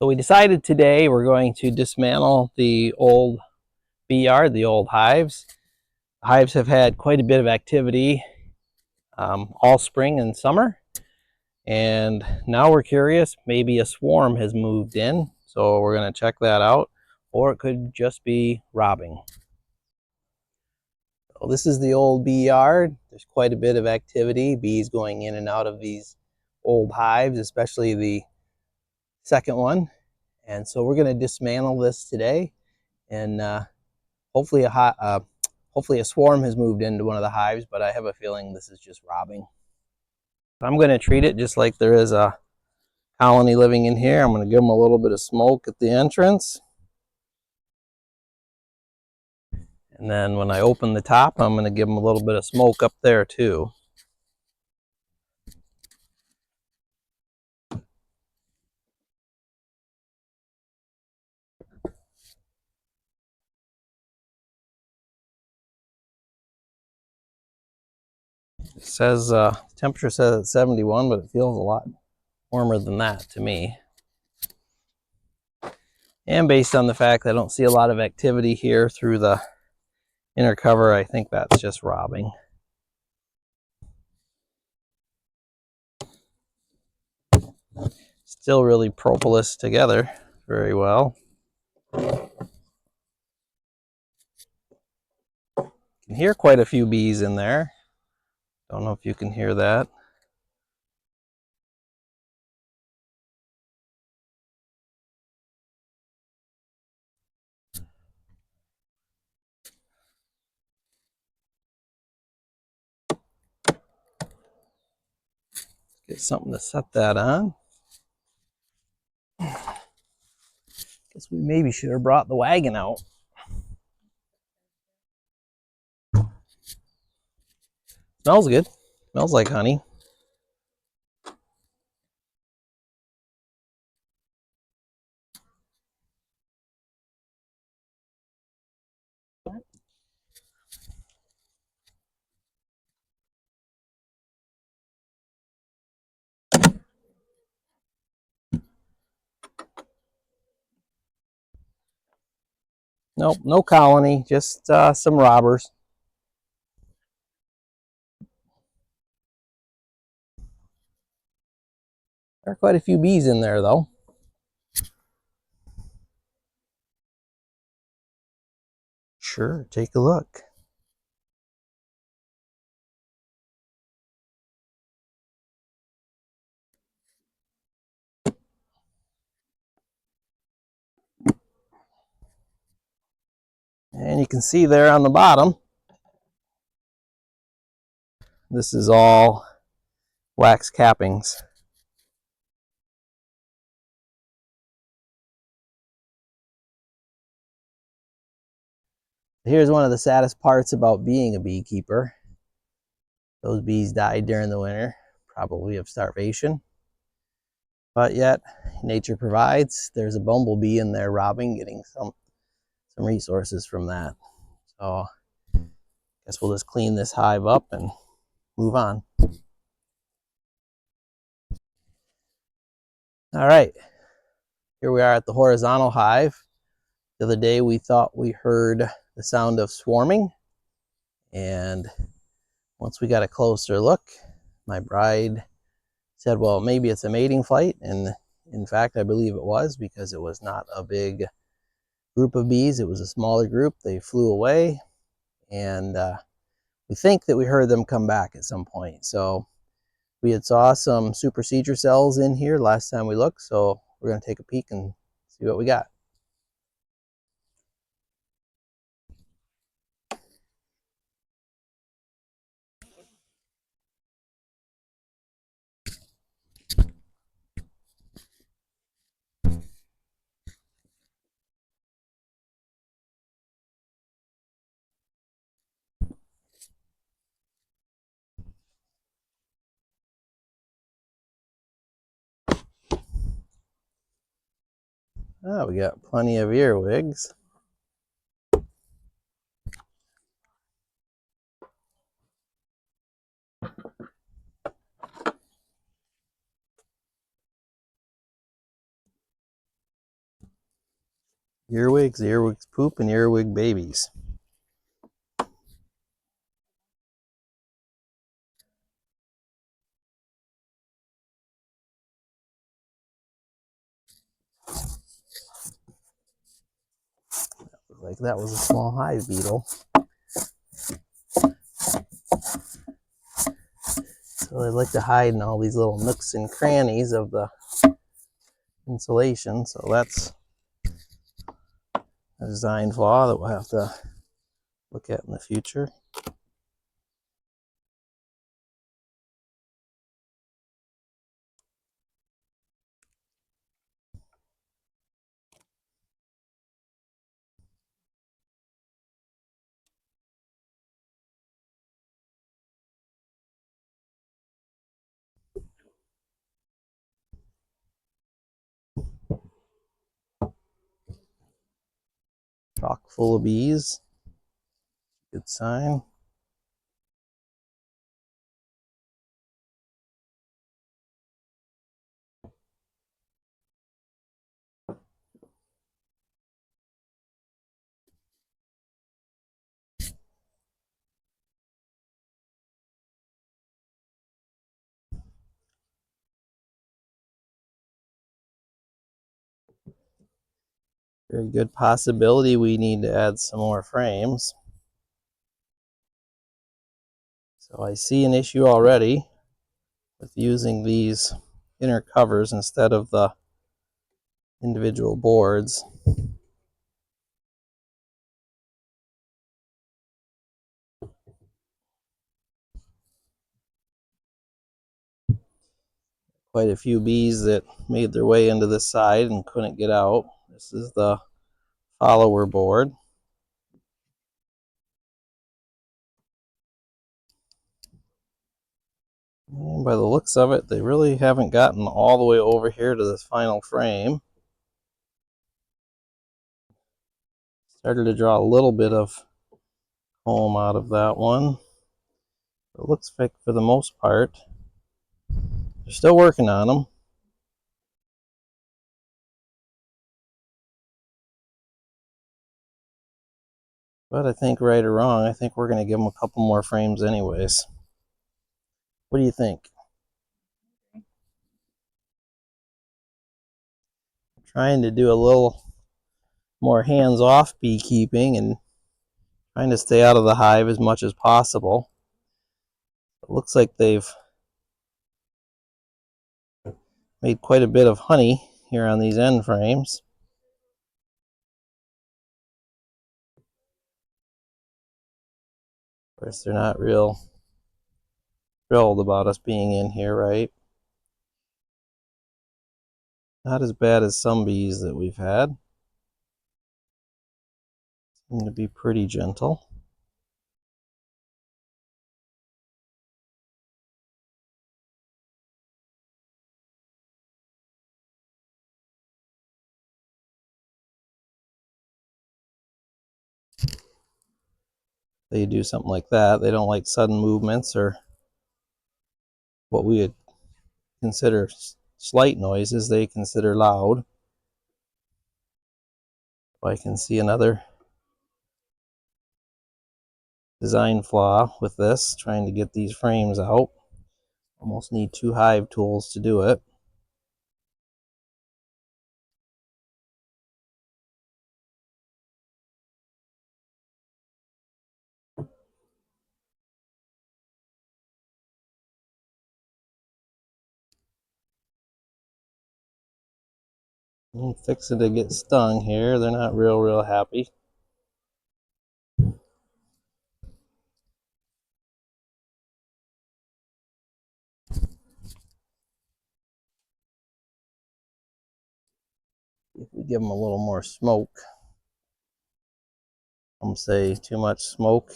So we decided today we're going to dismantle the old bee yard, the old hives. The hives have had quite a bit of activity all spring and summer, and now we're curious, maybe a swarm has moved in, so we're going to check that out, or it could just be robbing. So this is the old bee yard. There's quite a bit of activity, bees going in and out of these old hives, especially the second one. And so we're going to dismantle this today, and hopefully a swarm has moved into one of the hives, but I have a feeling this is just robbing. I'm going to treat it just like there is a colony living in here. I'm going to give them a little bit of smoke at the entrance. And then when I open the top, I'm going to give them a little bit of smoke up there too. It says temperature says it's 71, but it feels a lot warmer than that to me. And based on the fact that I don't see a lot of activity here through the inner cover, I think that's just robbing. Still really propolis together very well. You can hear quite a few bees in there. Don't know if you can hear that. Get something to set that on. Guess we maybe should have brought the wagon out. Smells good. Smells like honey. Nope, no colony, just some robbers. There are quite a few bees in there though. Sure, take a look. And you can see there on the bottom, this is all wax cappings. Here's one of the saddest parts about being a beekeeper. Those bees died during the winter, probably of starvation. But yet, nature provides. There's a bumblebee in there robbing, getting some resources from that. So, I guess we'll just clean this hive up and move on. All right, here we are at the horizontal hive. The other day we thought we heard the sound of swarming, and once we got a closer look, my bride said, well, maybe it's a mating flight, and in fact I believe it was, because it was not a big group of bees. It was a smaller group. They flew away, and we think that we heard them come back at some point. So we had saw some supersedure cells in here last time we looked, so we're going to take a peek and see what we got. Oh, we got plenty of earwigs. Earwigs poop, and earwig babies. Like that was a small hive beetle. So they like to hide in all these little nooks and crannies of the insulation. So that's a design flaw that we'll have to look at in the future. Chock full of bees. Good sign. Very good possibility we need to add some more frames. So I see an issue already with using these inner covers instead of the individual boards. Quite a few bees that made their way into this side and couldn't get out. This is the follower board. And by the looks of it, they really haven't gotten all the way over here to this final frame. Started to draw a little bit of comb out of that one. It looks like for the most part, they're still working on them. But I think right or wrong, I think we're going to give them a couple more frames anyways. What do you think? Trying to do a little more hands-off beekeeping and trying to stay out of the hive as much as possible. It looks like they've made quite a bit of honey here on these end frames. Of course, they're not real thrilled about us being in here, right? Not as bad as some bees that we've had. Seem to be pretty gentle. They do something like that. They don't like sudden movements or what we would consider slight noises. They consider loud. I can see another design flaw with this, trying to get these frames out. Almost need 2 hive tools to do it. I'm fixing to get stung here. They're not real happy. If we give them a little more smoke, some say too much smoke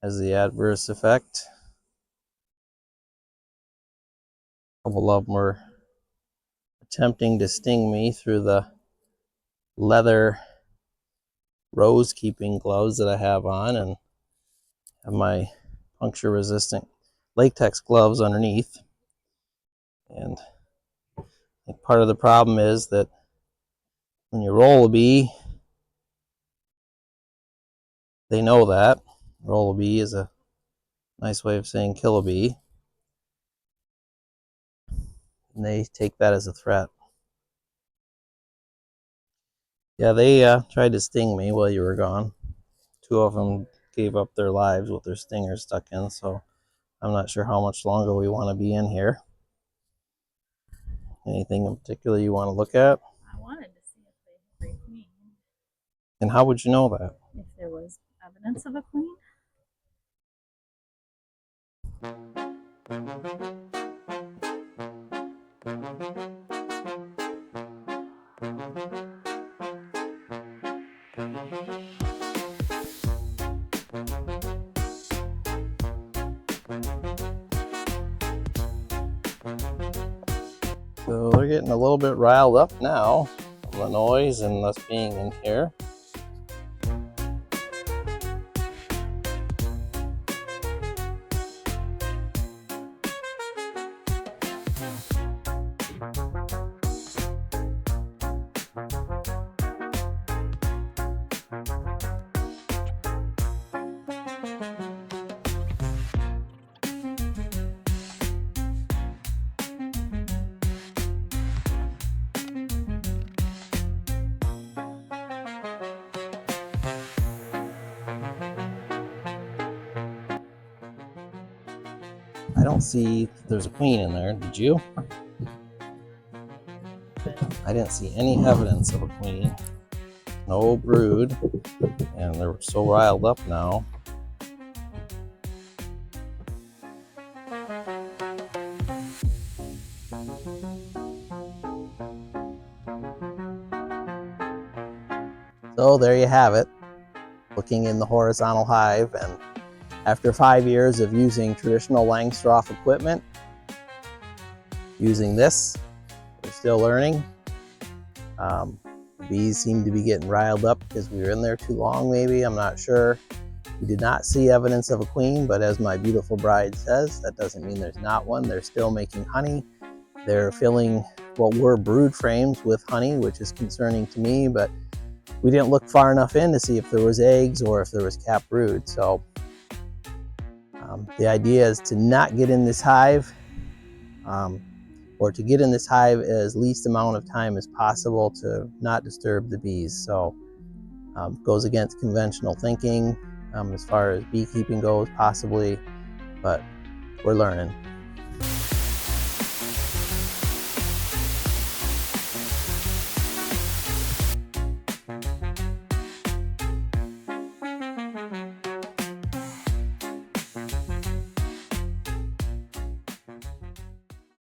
has the adverse effect. A couple of them were attempting to sting me through the leather rose keeping gloves that I have on, and have my puncture resistant latex gloves underneath. And I think part of the problem is that when you roll a bee, they know that. Roll a bee is a nice way of saying kill a bee. And they take that as a threat. Yeah, they tried to sting me while you were gone. 2 of them gave up their lives with their stingers stuck in, so I'm not sure how much longer we want to be in here. Anything in particular you want to look at? I wanted to see if they had queen. And how would you know that? If there was evidence of a queen. So they're getting a little bit riled up now from the noise and us being in here. I don't see there's a queen in there. Did you? I didn't see any evidence of a queen. No brood. And they're so riled up now. So there you have it. Looking in the horizontal hive, and after 5 years of using traditional Langstroth equipment, using this, we're still learning. The bees seem to be getting riled up because we were in there too long, maybe. I'm not sure. We did not see evidence of a queen, but as my beautiful bride says, that doesn't mean there's not one. They're still making honey. They're filling what were brood frames with honey, which is concerning to me, but we didn't look far enough in to see if there was eggs or if there was capped brood. So the idea is to not get in this hive, or to get in this hive as least amount of time as possible to not disturb the bees. So goes against conventional thinking as far as beekeeping goes, possibly, but we're learning.